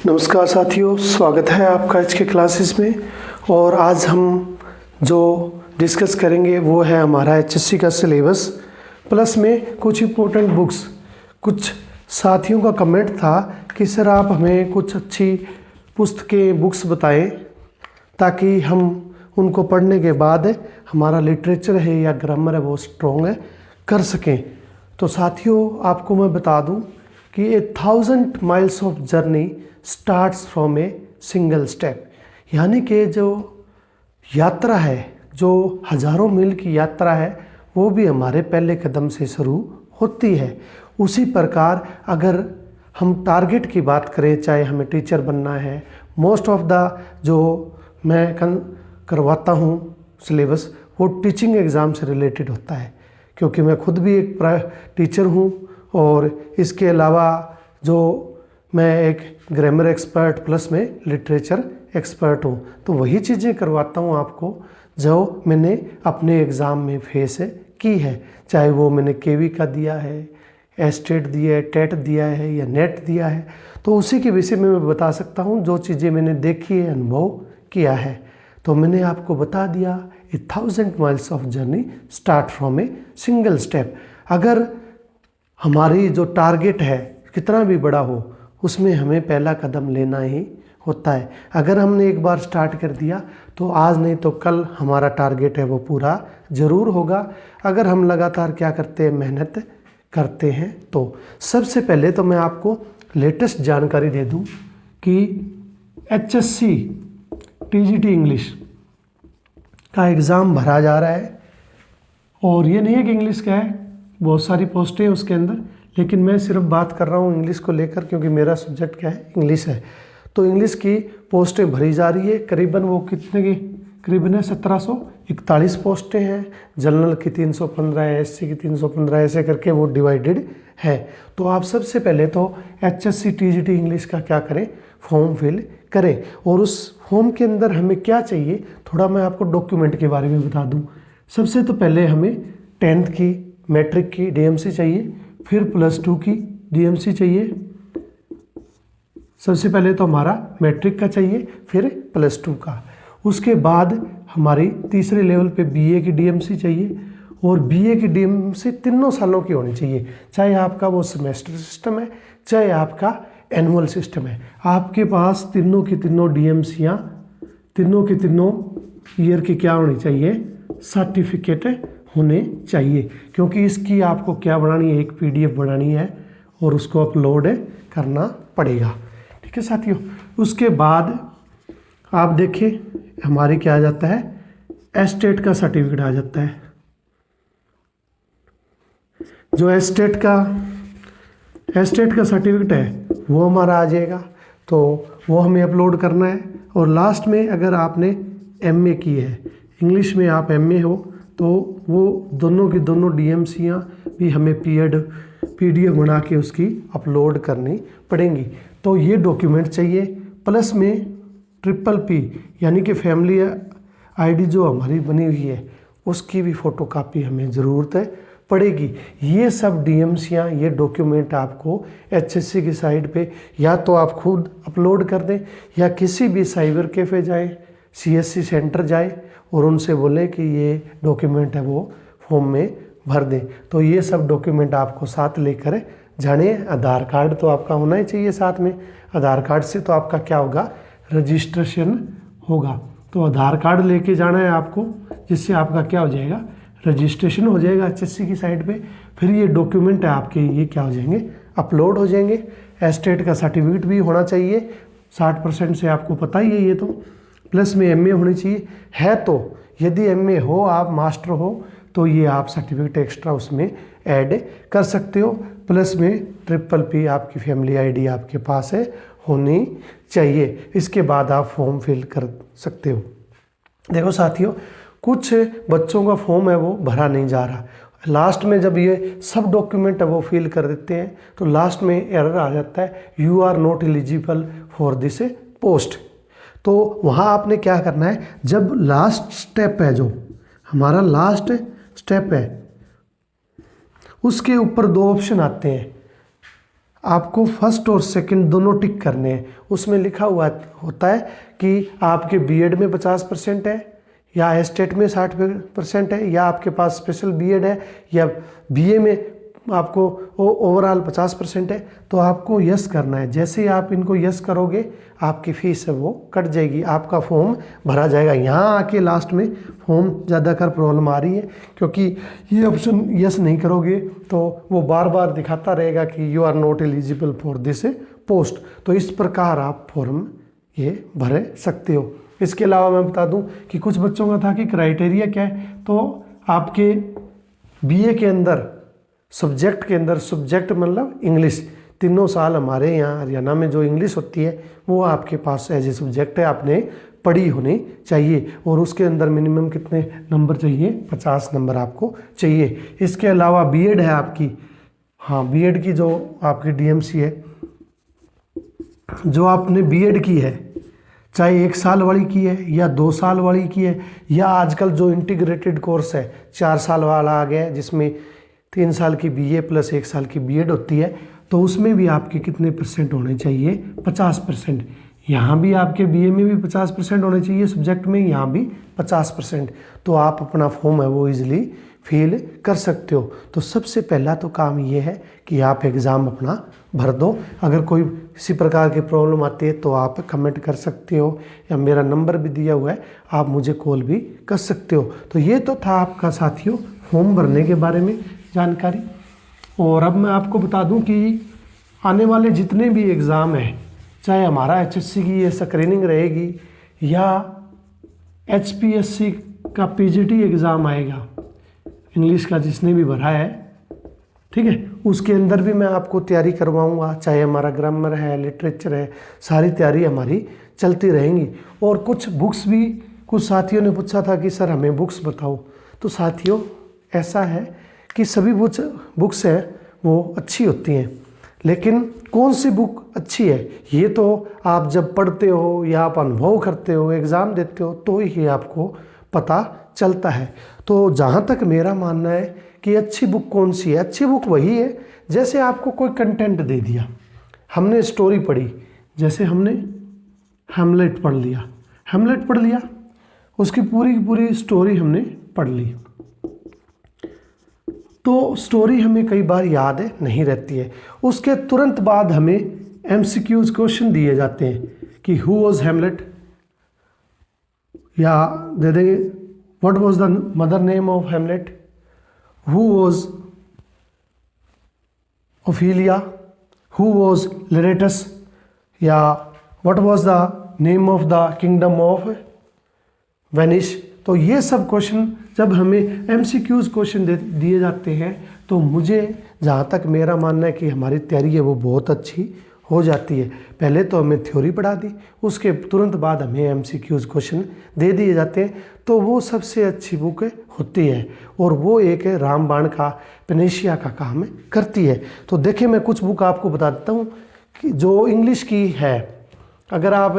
नमस्कार साथियों, स्वागत है आपका आज के क्लासेस में। और आज हम जो डिस्कस करेंगे वो है हमारा एचएससी का सिलेबस प्लस में कुछ इम्पोर्टेंट बुक्स। कुछ साथियों का कमेंट था कि सर आप हमें कुछ अच्छी पुस्तकें बुक्स बताएं ताकि हम उनको पढ़ने के बाद हमारा लिटरेचर है या ग्रामर है वो स्ट्रॉन्ग है कर सकें। तो साथियों आपको मैं बता दूं कि 1000 miles of journey starts from a single step, यानी कि जो यात्रा है, जो हज़ारों मील की यात्रा है, वो भी हमारे पहले कदम से शुरू होती है। उसी प्रकार अगर हम टारगेट की बात करें, चाहे हमें टीचर बनना है, मोस्ट ऑफ द जो मैं करवाता हूँ सिलेबस वो टीचिंग एग्ज़ाम से रिलेटेड होता है, क्योंकि मैं खुद भी एक टीचर हूँ और इसके अलावा जो मैं एक ग्रामर एक्सपर्ट प्लस में लिटरेचर एक्सपर्ट हूँ। तो वही चीज़ें करवाता हूँ आपको जो मैंने अपने एग्ज़ाम में फेस की है, चाहे वो मैंने केवी का दिया है, एस्टेट दिया है, टेट दिया है या नेट दिया है। तो उसी के विषय में मैं बता सकता हूँ जो चीज़ें मैंने देखी है, अनुभव किया है। तो मैंने आपको बता दिया 1000 miles of journey start from a single step. अगर हमारी जो टारगेट है कितना भी बड़ा हो, उसमें हमें पहला कदम लेना ही होता है। अगर हमने एक बार स्टार्ट कर दिया तो आज नहीं तो कल हमारा टारगेट है वो पूरा ज़रूर होगा, अगर हम लगातार क्या करते हैं, मेहनत करते हैं। तो सबसे पहले तो मैं आपको लेटेस्ट जानकारी दे दूं कि एचएससी टीजीटी इंग्लिश का एग्ज़ाम भरा जा रहा है। और ये नहीं है कि इंग्लिश का है, बहुत सारी पोस्टें हैं उसके अंदर, लेकिन मैं सिर्फ बात कर रहा हूँ इंग्लिश को लेकर, क्योंकि मेरा सब्जेक्ट क्या है, इंग्लिश है। तो इंग्लिश की पोस्टें भरी जा रही है। करीबन वो कितने की करीबन 1741 पोस्टें हैं। जनरल की 315 है, एससी की 315, ऐसे करके वो डिवाइडेड है। तो आप सबसे पहले तो एचएससी टीजीटी इंग्लिश का क्या करें, फॉर्म फिल करें। और उस फॉर्म के अंदर हमें क्या चाहिए, थोड़ा मैं आपको डॉक्यूमेंट के बारे में बता दूँ। सबसे तो पहले हमें 10th की मैट्रिक की डीएमसी चाहिए, फिर +2 की डीएमसी चाहिए। सबसे पहले तो हमारा मैट्रिक का चाहिए, फिर +2 का। उसके बाद हमारी तीसरे लेवल पे बीए की डीएमसी चाहिए, और बीए की डीएमसी 3 सालों की होनी चाहिए, चाहे आपका वो सेमेस्टर सिस्टम है, चाहे आपका एनुअल सिस्टम है। आपके पास तीनों की तीनों डीएमसीयाँ, तीनों की तीनों ईयर की क्या होनी चाहिए, सर्टिफिकेट होने चाहिए। क्योंकि इसकी आपको क्या बनानी है, एक पीडीएफ बनानी है और उसको अपलोड करना पड़ेगा। ठीक है साथियों। उसके बाद आप देखिए हमारे क्या आ जाता है, एस्टेट का सर्टिफिकेट आ जाता है। जो एस्टेट का सर्टिफिकेट है वो हमारा आ जाएगा, तो वो हमें अपलोड करना है। और लास्ट में अगर आपने एमए की है, इंग्लिश में आप एमए हो, तो वो दोनों की दोनों डीएमसीयाँ भी हमें पीडीएफ बना के उसकी अपलोड करनी पड़ेंगी। तो ये डॉक्यूमेंट चाहिए। प्लस में PPP यानी कि फैमिली आईडी जो हमारी बनी हुई है उसकी भी फ़ोटोकॉपी हमें ज़रूरत पड़ेगी। ये सब डीएमसीयाँ, ये डॉक्यूमेंट आपको एचएससी की साइट पे या तो आप खुद अपलोड कर दें या किसी भी साइबर कैफ़े जाए, सीएससी सेंटर जाए और उनसे बोलें कि ये डॉक्यूमेंट है वो फॉर्म में भर दें। तो ये सब डॉक्यूमेंट आपको साथ लेकर जाने। आधार कार्ड तो आपका होना ही चाहिए साथ में। आधार कार्ड से तो आपका क्या होगा, रजिस्ट्रेशन होगा। तो आधार कार्ड लेके जाना है आपको, जिससे आपका क्या हो जाएगा, रजिस्ट्रेशन हो जाएगा एचएससी की साइट पे। फिर ये डॉक्यूमेंट है आपके, ये क्या हो जाएंगे, अपलोड हो जाएंगे। एस्टेट का सर्टिफिकेट भी होना चाहिए, 60% से आपको पता ही है ये तो। प्लस में एमए होनी चाहिए है, तो यदि एमए हो, आप मास्टर हो, तो ये आप सर्टिफिकेट एक्स्ट्रा उसमें ऐड कर सकते हो। प्लस में PPP आपकी फैमिली आईडी आपके पास है, होनी चाहिए। इसके बाद आप फॉर्म फिल कर सकते हो। देखो साथियों, कुछ बच्चों का फॉर्म है वो भरा नहीं जा रहा। लास्ट में जब ये सब डॉक्यूमेंट है वो फिल कर देते हैं तो लास्ट में एरर आ जाता है, you are not eligible for this post. तो वहाँ आपने क्या करना है, जब लास्ट स्टेप है, जो हमारा लास्ट स्टेप है, उसके ऊपर 2 ऑप्शन आते हैं, आपको फर्स्ट और सेकंड दोनों टिक करने हैं। उसमें लिखा हुआ होता है कि आपके बीएड में 50% है, या एस्टेट में 60% है, या आपके पास स्पेशल बीएड है, या बीए में आपको ओवरऑल 50% है। तो आपको यस करना है। जैसे ही आप इनको यस करोगे आपकी फ़ीस है वो कट जाएगी, आपका फॉर्म भरा जाएगा। यहाँ आके लास्ट में फॉर्म ज़्यादातर प्रॉब्लम आ रही है, क्योंकि ये ऑप्शन यस नहीं करोगे तो वो बार बार दिखाता रहेगा कि you are not eligible for this post. तो इस प्रकार आप फॉर्म ये भर सकते हो। इसके अलावा मैं बता दूं कि कुछ बच्चों का था कि क्राइटेरिया क्या है। तो आपके बीए के अंदर सब्जेक्ट के अंदर, सब्जेक्ट मतलब इंग्लिश, तीनों साल हमारे यहाँ हरियाणा में जो इंग्लिश होती है वो आपके पास एज ए सब्जेक्ट है, आपने पढ़ी होनी चाहिए। और उसके अंदर मिनिमम कितने नंबर चाहिए? 50 नंबर आपको चाहिए। इसके अलावा बीएड है आपकी, हाँ बीएड की जो आपकी डीएमसी है, जो आपने बीएड की है, चाहे 1 साल वाली की है या 2 साल वाली की है, या आजकल जो इंटीग्रेटेड कोर्स है 4 साल वाला आ गया है, जिसमें 3 साल की बीए प्लस 1 साल की बीएड होती है, तो उसमें भी आपके कितने % होने चाहिए? 50%। यहाँ भी आपके बीए में भी 50% होने चाहिए सब्जेक्ट में, यहाँ भी 50%। तो आप अपना फॉर्म है वो इजीली फिल कर सकते हो। तो सबसे पहला तो काम ये है कि आप एग्ज़ाम अपना भर दो। अगर कोई किसी प्रकार की प्रॉब्लम आती है तो आप कमेंट कर सकते हो, या मेरा नंबर भी दिया हुआ है, आप मुझे कॉल भी कर सकते हो। तो ये तो था आपका साथियों फॉर्म भरने के बारे में जानकारी। और अब मैं आपको बता दूं कि आने वाले जितने भी एग्ज़ाम हैं, चाहे हमारा एचएससी की ये स्क्रीनिंग रहेगी या एचपीएससी का पीजीटी एग्ज़ाम आएगा इंग्लिश का, जिसने भी भरा है, ठीक है, उसके अंदर भी मैं आपको तैयारी करवाऊंगा। चाहे हमारा ग्रामर है, लिटरेचर है, सारी तैयारी हमारी चलती रहेंगी। और कुछ बुक्स भी कुछ साथियों ने पूछा था कि सर हमें बुक्स बताओ। तो साथियों ऐसा है कि सभी बुक्स हैं वो अच्छी होती हैं, लेकिन कौन सी बुक अच्छी है ये तो आप जब पढ़ते हो या आप अनुभव करते हो, एग्ज़ाम देते हो, तो ही आपको पता चलता है। तो जहाँ तक मेरा मानना है कि अच्छी बुक कौन सी है, अच्छी बुक वही है जैसे आपको कोई कंटेंट दे दिया, हमने स्टोरी पढ़ी, जैसे हमने हैमलेट पढ़ लिया, उसकी पूरी की पूरी स्टोरी हमने पढ़ ली, तो स्टोरी हमें कई बार याद नहीं रहती है। उसके तुरंत बाद हमें एमसीक्यूज क्वेश्चन दिए जाते हैं कि हु वॉज हैमलेट, या दे देंगे what was the mother name of Hamlet, who was Ophelia, who was Laertes, या what was the name of the kingdom of Venice. तो ये सब क्वेश्चन जब हमें एमसीक्यूज क्वेश्चन दिए जाते हैं तो मुझे जहाँ तक मेरा मानना है कि हमारी तैयारी है वो बहुत अच्छी हो जाती है। पहले तो हमें थ्योरी पढ़ा दी, उसके तुरंत बाद हमें एमसीक्यूज क्वेश्चन दे दिए जाते हैं, तो वो सबसे अच्छी बुक होती है। और वो एक रामबाण का पेनेशिया का काम करती है। तो देखिए मैं कुछ बुक आपको बता देता हूँ कि जो इंग्लिश की है। अगर आप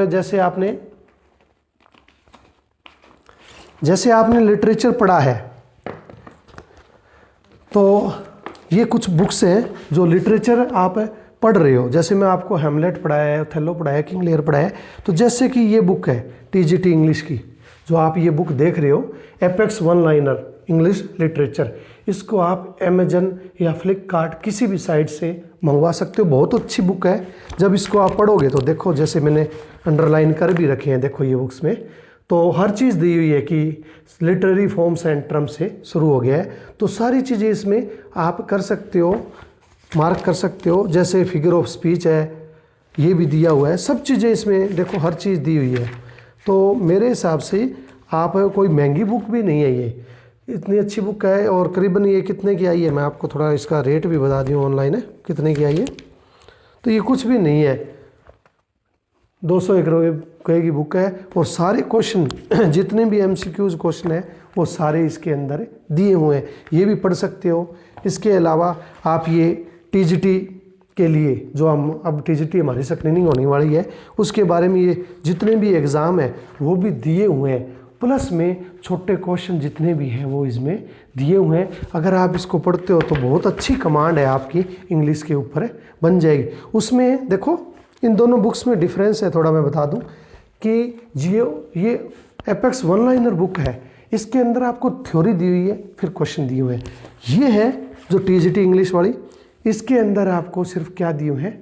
जैसे आपने लिटरेचर पढ़ा है तो ये कुछ बुक्स हैं जो लिटरेचर आप पढ़ रहे हो। जैसे मैं आपको हैमलेट पढ़ाया है, ओथेलो पढ़ाया है, किंग लियर पढ़ाया है। तो जैसे कि ये बुक है टीजीटी इंग्लिश की, जो आप ये बुक देख रहे हो, apex one liner English literature, इसको आप अमेजन या फ्लिपकार्ट किसी भी साइट से मंगवा सकते हो। बहुत अच्छी बुक है। जब इसको आप पढ़ोगे तो देखो, जैसे मैंने अंडरलाइन कर भी रखे हैं, देखो ये बुक्स में तो हर चीज़ दी हुई है कि लिटरेरी फॉर्म्स एंड टर्म्स से शुरू हो गया है। तो सारी चीज़ें इसमें आप कर सकते हो, मार्क कर सकते हो। जैसे फिगर ऑफ स्पीच है, ये भी दिया हुआ है, सब चीज़ें इसमें देखो हर चीज़ दी हुई है। तो मेरे हिसाब से आप कोई महंगी बुक भी नहीं है, ये इतनी अच्छी बुक है। और करीबन ये कितने की आई है, मैं आपको थोड़ा इसका रेट भी बता दूँ ऑनलाइन है कितने की आई है। तो ये कुछ भी नहीं है, 201 रुपये की बुक है। और सारे क्वेश्चन जितने भी एमसीक्यूज क्वेश्चन है वो सारे इसके अंदर दिए हुए हैं, ये भी पढ़ सकते हो। इसके अलावा आप ये टीजीटी के लिए जो हम अब टीजीटी हमारी स्क्रीनिंग होने वाली है उसके बारे में ये जितने भी एग्ज़ाम है वो भी दिए हुए हैं। प्लस में छोटे क्वेश्चन जितने भी हैं वो इसमें दिए हुए हैं। अगर आप इसको पढ़ते हो तो बहुत अच्छी कमांड है आपकी इंग्लिश के ऊपर बन जाएगी। उसमें देखो इन दोनों बुक्स में डिफरेंस है, थोड़ा मैं बता दूं कि ये एपेक्स वन लाइनर बुक है, इसके अंदर आपको थ्योरी दी हुई है, फिर क्वेश्चन दिए हुए हैं। ये है जो टीजीटी इंग्लिश वाली, इसके अंदर आपको सिर्फ क्या दिए हुए हैं,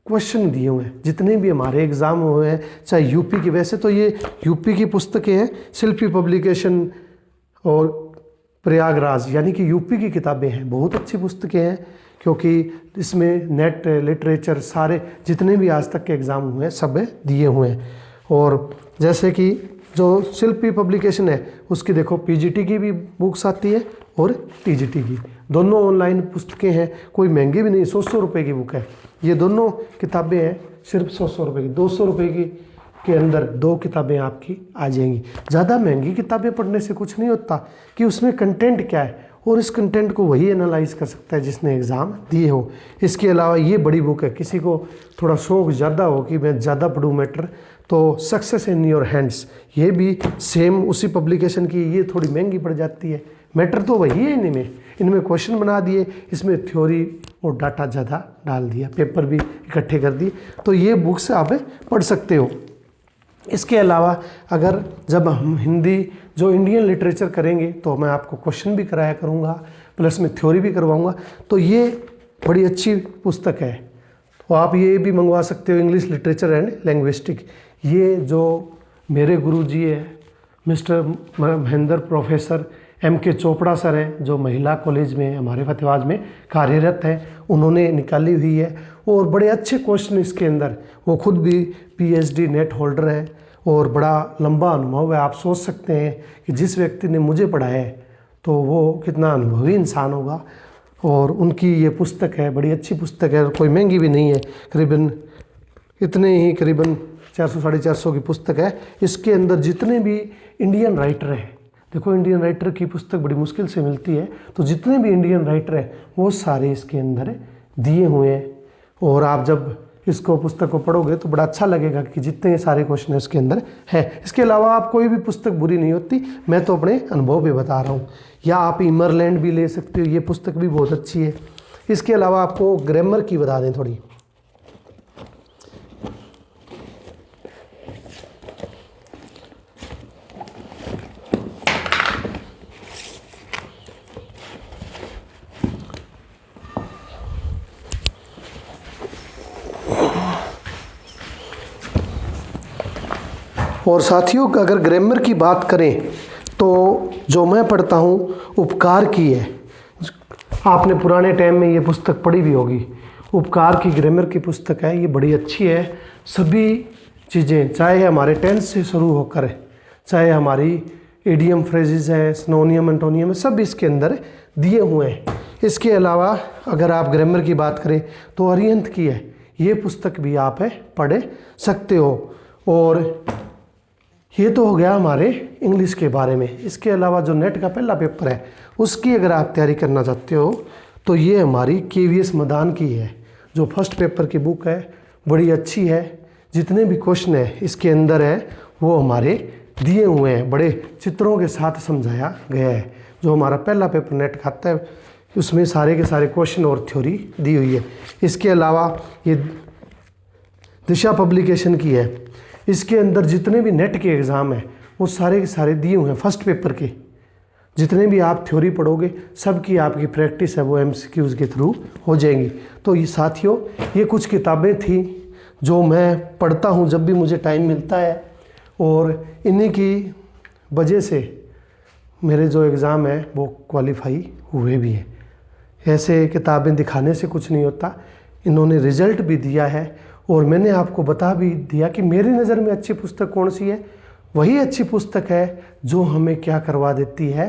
क्वेश्चन दिए हुए हैं। जितने भी हमारे एग्ज़ाम हुए हैं चाहे यूपी की, वैसे तो ये यूपी की पुस्तकें हैं, शिल्पी पब्लिकेशन और प्रयागराज यानी कि यूपी की किताबें हैं, बहुत अच्छी पुस्तकें हैं क्योंकि इसमें नेट लिटरेचर सारे जितने भी आज तक के एग्ज़ाम हुए हैं सब दिए हुए हैं। और जैसे कि जो शिल्पी पब्लिकेशन है उसकी देखो पीजीटी की भी बुक्स आती है और टीजीटी की, दोनों ऑनलाइन पुस्तकें हैं, कोई महंगी भी नहीं, 100 रुपये की बुक है। ये दोनों किताबें हैं सिर्फ 100 रुपये की, 200 रुपये की के अंदर 2 किताबें आपकी आ जाएंगी। ज़्यादा महंगी किताबें पढ़ने से कुछ नहीं होता कि उसमें कंटेंट क्या है, और इस कंटेंट को वही एनालाइज कर सकता है जिसने एग्ज़ाम दिए हो। इसके अलावा ये बड़ी बुक है, किसी को थोड़ा शौक ज़्यादा हो कि मैं ज़्यादा पढ़ूँ मैटर, तो सक्सेस इन योर हैंड्स, ये भी सेम उसी पब्लिकेशन की, ये थोड़ी महंगी पड़ जाती है। मैटर तो वही है, इनमें क्वेश्चन बना दिए, इसमें थ्योरी और डाटा ज़्यादा डाल दिया, पेपर भी इकट्ठे कर दिए, तो ये बुक्स आप पढ़ सकते हो। इसके अलावा अगर जब हम हिंदी जो इंडियन लिटरेचर करेंगे तो मैं आपको क्वेश्चन भी कराया करूँगा, प्लस में थ्योरी भी करवाऊँगा, तो ये बड़ी अच्छी पुस्तक है। तो आप ये भी मंगवा सकते हो, इंग्लिश लिटरेचर एंड लैंग्विस्टिक। ये जो मेरे गुरुजी है mister Mahendra professor MK Chopra sir हैं, जो महिला कॉलेज में हमारे फतेहाबाद में कार्यरत हैं, उन्होंने निकाली हुई है और बड़े अच्छे क्वेश्चन इसके अंदर। वो खुद भी PhD नेट होल्डर है और बड़ा लंबा अनुभव है। आप सोच सकते हैं कि जिस व्यक्ति ने मुझे पढ़ाया है तो वो कितना अनुभवी इंसान होगा। और उनकी ये पुस्तक है, बड़ी अच्छी पुस्तक है, कोई महंगी भी नहीं है, करीबन 400-450 की पुस्तक है। इसके अंदर जितने भी इंडियन राइटर हैं, देखो इंडियन राइटर की पुस्तक बड़ी मुश्किल से मिलती है, तो जितने भी इंडियन राइटर हैं वो सारे इसके अंदर दिए हुए हैं। और आप जब इसको पुस्तक को पढ़ोगे तो बड़ा अच्छा लगेगा कि जितने सारे क्वेश्चन इसके अंदर है। इसके अलावा आप कोई भी पुस्तक बुरी नहीं होती, मैं तो अपने अनुभव पे बता रहा हूँ। या आप इमरलैंड भी ले सकते हो, ये पुस्तक भी बहुत अच्छी है। इसके अलावा आपको ग्रामर की बता दें थोड़ी, और साथियों अगर ग्रामर की बात करें तो जो मैं पढ़ता हूँ उपकार की है। आपने पुराने टाइम में ये पुस्तक पढ़ी भी होगी, उपकार की ग्रामर की पुस्तक है, ये बड़ी अच्छी है। सभी चीज़ें चाहे हमारे टेंस से शुरू होकर चाहे हमारी इडियम फ्रेजेस हैं, सिनोनियम एंटोनियम, सब इसके अंदर दिए हुए हैं। इसके अलावा अगर आप ग्रामर की बात करें तो अरिहंत की है, ये पुस्तक भी आप पढ़ सकते हो। और ये तो हो गया हमारे इंग्लिश के बारे में। इसके अलावा जो नेट का पहला पेपर है उसकी अगर आप तैयारी करना चाहते हो तो ये हमारी KVS मदान की है, जो फर्स्ट पेपर की बुक है, बड़ी अच्छी है। जितने भी क्वेश्चन है इसके अंदर है वो हमारे दिए हुए हैं, बड़े चित्रों के साथ समझाया गया है। जो हमारा पहला पेपर नेट का आता है उसमें सारे के सारे क्वेश्चन और थ्योरी दी हुई है। इसके अलावा ये दिशा पब्लिकेशन की है, इसके अंदर जितने भी नेट के एग्ज़ाम हैं वो सारे के सारे दिए हुए हैं। फर्स्ट पेपर के जितने भी आप थ्योरी पढ़ोगे सब की आपकी प्रैक्टिस है वो MCQs के थ्रू हो जाएंगी। तो ये साथियों ये कुछ किताबें थी जो मैं पढ़ता हूँ जब भी मुझे टाइम मिलता है, और इन्हीं की वजह से मेरे जो एग्ज़ाम है वो क्वालिफाई हुए भी हैं। ऐसे किताबें दिखाने से कुछ नहीं होता, इन्होंने रिज़ल्ट भी दिया है और मैंने आपको बता भी दिया कि मेरी नज़र में अच्छी पुस्तक कौन सी है। वही अच्छी पुस्तक है जो हमें क्या करवा देती है,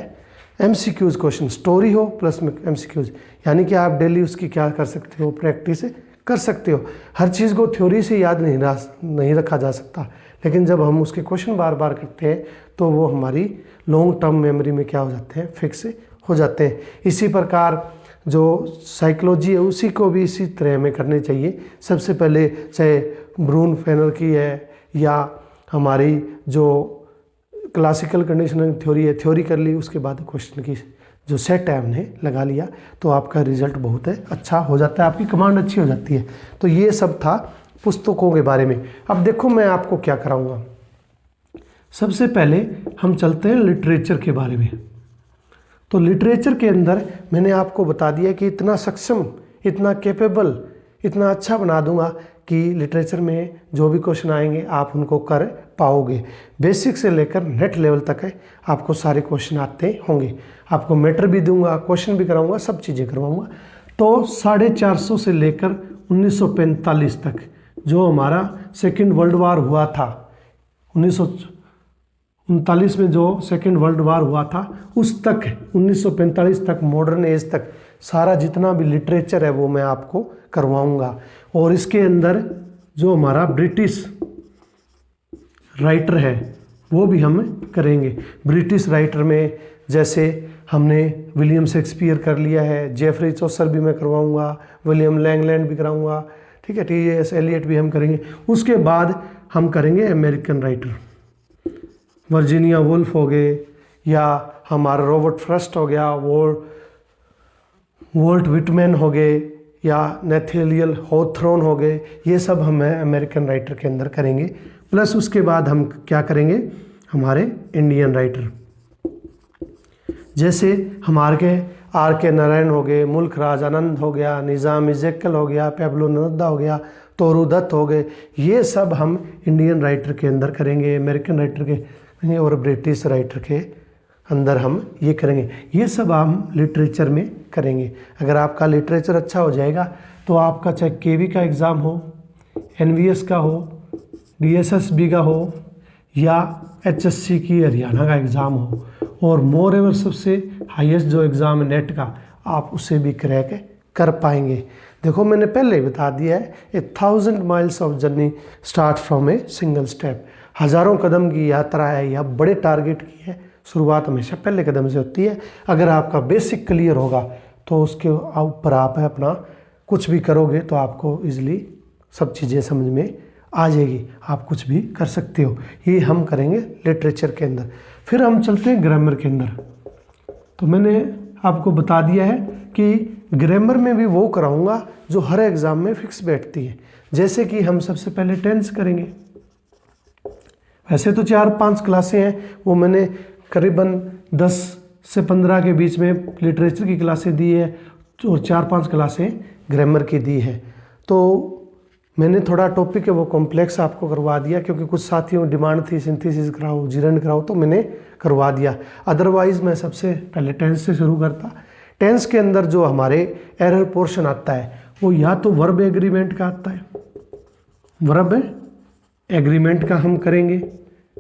MCQs क्वेश्चन, स्टोरी हो प्लस में MCQs, यानी कि आप डेली उसकी क्या कर सकते हो, प्रैक्टिस कर सकते हो। हर चीज़ को थ्योरी से याद नहीं रखा जा सकता, लेकिन जब हम उसके क्वेश्चन बार बार करते हैं तो वो हमारी लॉन्ग टर्म मेमोरी में क्या हो जाते हैं, फिक्स हो जाते हैं। इसी प्रकार जो साइकोलॉजी है उसी को भी इसी तरह हमें करनी चाहिए। सबसे पहले चाहे ब्रून फेनर की है या हमारी जो क्लासिकल कंडीशनिंग थ्योरी है, थ्योरी कर ली, उसके बाद क्वेश्चन की जो सेट है हमने लगा लिया, तो आपका रिजल्ट बहुत अच्छा हो जाता है, आपकी कमांड अच्छी हो जाती है। तो ये सब था पुस्तकों के बारे में। अब देखो मैं आपको क्या कराऊंगा। सबसे पहले हम चलते हैं लिटरेचर के बारे में। तो लिटरेचर के अंदर मैंने आपको बता दिया कि इतना सक्षम, इतना कैपेबल, इतना अच्छा बना दूंगा कि लिटरेचर में जो भी क्वेश्चन आएंगे आप उनको कर पाओगे। बेसिक से लेकर नेट लेवल तक है आपको सारे क्वेश्चन आते होंगे। आपको मैटर भी दूंगा, क्वेश्चन भी कराऊंगा, सब चीज़ें करवाऊंगा। तो 450 से लेकर 1945 तक जो हमारा सेकेंड वर्ल्ड वार हुआ था, 1939 में जो सेकेंड वर्ल्ड वार हुआ था, उस तक 1945 तक मॉडर्न एज तक सारा जितना भी लिटरेचर है वो मैं आपको करवाऊंगा। और इसके अंदर जो हमारा ब्रिटिश राइटर है वो भी हम करेंगे। ब्रिटिश राइटर में जैसे हमने विलियम शेक्सपियर कर लिया है, जेफरी चौसर भी मैं करवाऊंगा, विलियम लैंगलैंड भी कराऊंगा, ठीक है, टी.एस. एलियट भी हम करेंगे। उसके बाद हम करेंगे अमेरिकन राइटर, वर्जीनिया वुल्फ हो गए, या हमारा रॉबर्ट फ्रस्ट हो गया, वोल्ट विटमैन हो गए, या नेथेलियल हॉथरॉन हो गए। ये सब हम अमेरिकन राइटर के अंदर करेंगे। प्लस उसके बाद हम क्या करेंगे, हमारे इंडियन राइटर जैसे हमारे के R.K. नारायण हो गए, मुल्क राज आनंद हो गया, निज़ाम इज़ेकल हो गया, पैब्लो नेरुदा हो गया, तोरू दत्त हो गए। ये सब हम इंडियन राइटर के अंदर करेंगे, अमेरिकन राइटर के और ब्रिटिश राइटर के अंदर हम ये करेंगे। ये सब हम लिटरेचर में करेंगे। अगर आपका लिटरेचर अच्छा हो जाएगा तो आपका चाहे KV का एग्ज़ाम हो, NVS का हो, DSSB का हो, या HSC की हरियाणा का एग्ज़ाम हो, और मोर एवर सबसे हाईएस्ट जो एग्ज़ाम है नेट का, आप उसे भी क्रैक कर पाएंगे। देखो मैंने पहले ही बता दिया है, 1000 miles of journey start from a single step. हज़ारों कदम की यात्रा है या बड़े टारगेट की है, शुरुआत हमेशा पहले कदम से होती है। अगर आपका बेसिक क्लियर होगा तो उसके ऊपर आप अपना कुछ भी करोगे तो आपको इजीली सब चीज़ें समझ में आ जाएगी, आप कुछ भी कर सकते हो। ये हम करेंगे लिटरेचर के अंदर। फिर हम चलते हैं ग्रामर के अंदर। तो मैंने आपको बता दिया है कि ग्रामर में भी वो कराऊंगा जो हर एग्ज़ाम में फिक्स बैठती है। जैसे कि हम सबसे पहले टेंस करेंगे। वैसे तो 4-5 क्लासें हैं, वो मैंने करीबन 10 से 15 के बीच में लिटरेचर की क्लासें दी है और 4-5 क्लासें ग्रामर की दी है। तो मैंने थोड़ा टॉपिक है वो कॉम्प्लेक्स आपको करवा दिया, क्योंकि कुछ साथियों की डिमांड थी सिंथेसिस कराओ, जिरन कराओ, तो मैंने करवा दिया। अदरवाइज़ मैं सबसे पहले टेंस से शुरू करता। टेंस के अंदर जो हमारे एरर पोर्शन आता है वो या तो वर्ब एग्रीमेंट का आता है, वर्ब एग्रीमेंट का हम करेंगे,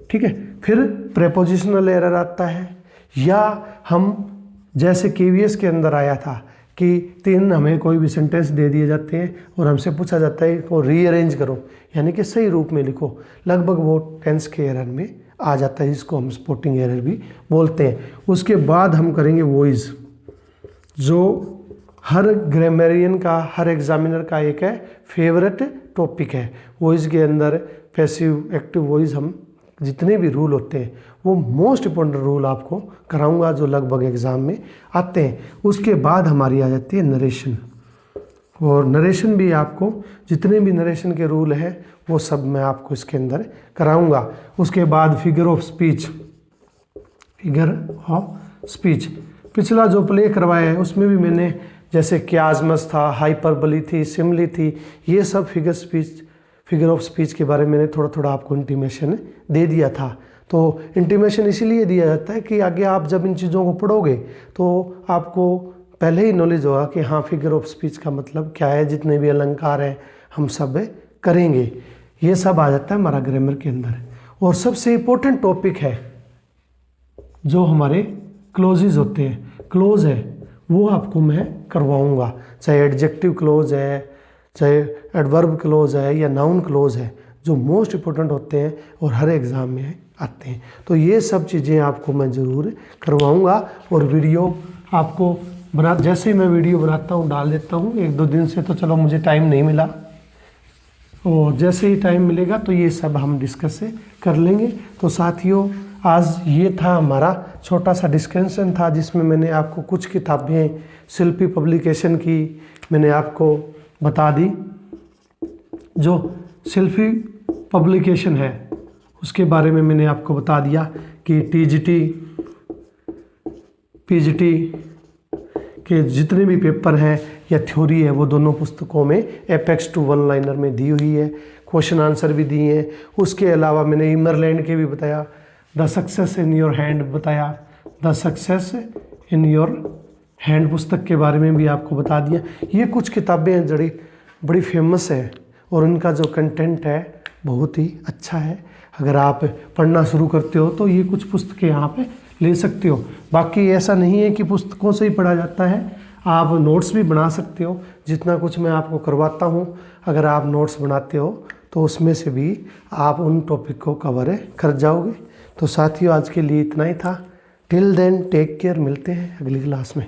ठीक है। फिर प्रेपोजिशनल एरर आता है, या हम जैसे KVS के अंदर आया था कि 3 हमें कोई भी सेंटेंस दे दिए जाते हैं और हमसे पूछा जाता है वो रीअरेंज करो, यानी कि सही रूप में लिखो, लगभग वो टेंस के एरर में आ जाता है, जिसको हम स्पॉटिंग एरर भी बोलते हैं। उसके बाद हम करेंगे वॉइस, जो हर ग्रामरियन का, हर एग्जामिनर का एक है फेवरेट टॉपिक है। वॉइस के अंदर पैसिव एक्टिव वॉइस, हम जितने भी रूल होते हैं वो मोस्ट इम्पोर्टेंट रूल आपको कराऊंगा जो लगभग एग्ज़ाम में आते हैं। उसके बाद हमारी आ जाती है नरेशन, और नरेशन भी आपको जितने भी नरेशन के रूल हैं वो सब मैं आपको इसके अंदर कराऊंगा। उसके बाद figure of speech, figure of speech पिछला जो प्ले करवाया है उसमें भी मैंने जैसे क्याजमस था, हाइपरबली थी, सिमली थी, ये सब फिगर ऑफ स्पीच के बारे में मैंने थोड़ा थोड़ा आपको इंटीमेशन दे दिया था। तो इंटीमेशन इसीलिए दिया जाता है कि आगे आप जब इन चीज़ों को पढ़ोगे तो आपको पहले ही नॉलेज होगा कि हाँ फिगर ऑफ स्पीच का मतलब क्या है, जितने भी अलंकार हैं हम सब करेंगे। ये सब आ जाता है हमारा ग्रामर के अंदर। और सबसे इम्पोर्टेंट टॉपिक है जो हमारे क्लोजेज होते हैं, क्लोज है वो आपको मैं करवाऊँगा, चाहे एडजेक्टिव क्लोज है, चाहे एडवर्ब क्लोज है, या नाउन क्लोज है, जो मोस्ट इम्पोर्टेंट होते हैं और हर एग्ज़ाम में आते हैं। तो ये सब चीज़ें आपको मैं ज़रूर करवाऊँगा। और वीडियो आपको जैसे ही मैं वीडियो बनाता हूँ डाल देता हूँ। 1-2 दिन से तो चलो मुझे टाइम नहीं मिला, और जैसे ही टाइम मिलेगा तो ये सब हम डिस्कस कर लेंगे। तो साथियों, आज ये था हमारा छोटा सा डिस्कशन था, जिसमें मैंने आपको कुछ किताबें शिल्पी पब्लिकेशन की मैंने आपको बता दी। जो शिल्पी पब्लिकेशन है उसके बारे में मैंने आपको बता दिया कि टीजीटी पीजीटी के जितने भी पेपर हैं या थ्योरी है वो दोनों पुस्तकों में एपेक्स टू वन लाइनर में दी हुई है, क्वेश्चन आंसर भी दिए हैं। उसके अलावा मैंने इमरलैंड के भी बताया, the success in your hand बताया, the success in your hand पुस्तक के बारे में भी आपको बता दिया। ये कुछ किताबें हैं जो बड़ी फेमस है और उनका जो कंटेंट है बहुत ही अच्छा है। अगर आप पढ़ना शुरू करते हो तो ये कुछ पुस्तकें यहाँ पे ले सकते हो। बाकी ऐसा नहीं है कि पुस्तकों से ही पढ़ा जाता है, आप नोट्स भी बना सकते हो। जितना कुछ मैं आपको करवाता हूँ, अगर आप नोट्स बनाते हो तो उसमें से भी आप उन टॉपिक को कवर कर जाओगे। तो साथियों, आज के लिए इतना ही था। टिल देन टेक केयर, मिलते हैं अगली क्लास में।